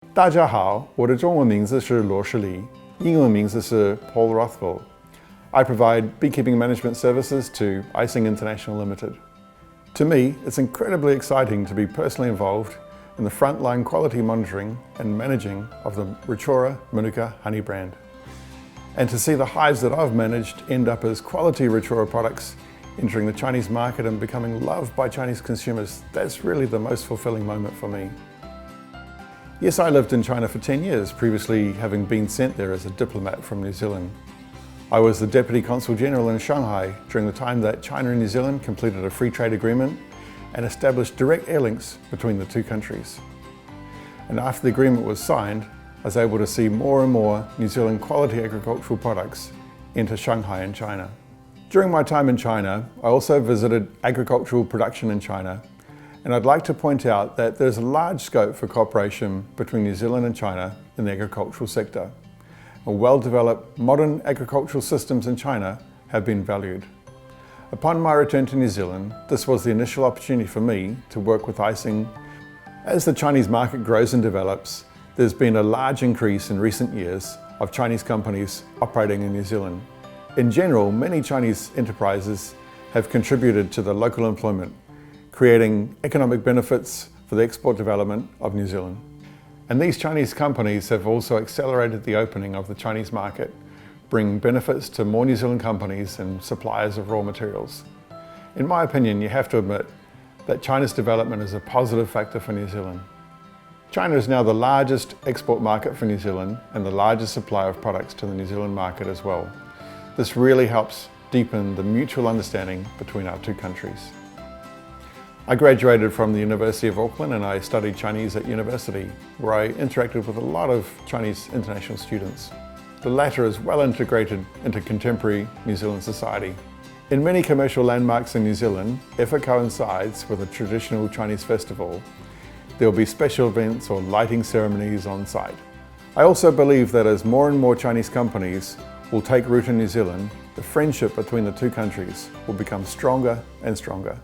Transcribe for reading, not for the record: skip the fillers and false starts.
大家好，我的中文名字是罗世黎，英文名字是 Paul Rothville. I provide beekeeping management services to ICING International Limited. To me, it's incredibly exciting to be personally involved in the frontline quality monitoring and managing of the Richora Manuka honey brand. And to see the hives that I've managed end up as quality Richora products entering the Chinese market and becoming loved by Chinese consumers, that's really the most fulfilling moment for me. Yes, I lived in China for 10 years, previously having been sent there as a diplomat from New Zealand. I was the Deputy Consul General in Shanghai during the time that China and New Zealand completed a free trade agreement and established direct air links between the two countries. And after the agreement was signed, I was able to see more and more New Zealand quality agricultural products enter Shanghai and China. During my time in China, I also visited agricultural production in China, and I'd like to point out that there's a large scope for cooperation between New Zealand and China in the agricultural sector. Well-developed modern agricultural systems in China have been valued. Upon my return to New Zealand, this was the initial opportunity for me to work with ICING. As the Chinese market grows and develops, there's been a large increase in recent years of Chinese companies operating in New Zealand. In general, many Chinese enterprises have contributed to the local employment, creating economic benefits for the export development of New Zealand. And these Chinese companies have also accelerated the opening of the Chinese market, bringing benefits to more New Zealand companies and suppliers of raw materials. In my opinion, you have to admit that China's development is a positive factor for New Zealand. China is now the largest export market for New Zealand and the largest supplier of products to the New Zealand market as well. This really helps deepen the mutual understanding between our two countries. I graduated from the University of Auckland and I studied Chinese at university, where I interacted with a lot of Chinese international students. The latter is well integrated into contemporary New Zealand society. In many commercial landmarks in New Zealand, if it coincides with a traditional Chinese festival, there will be special events or lighting ceremonies on site. I also believe that as more and more Chinese companies will take root in New Zealand, the friendship between the two countries will become stronger and stronger.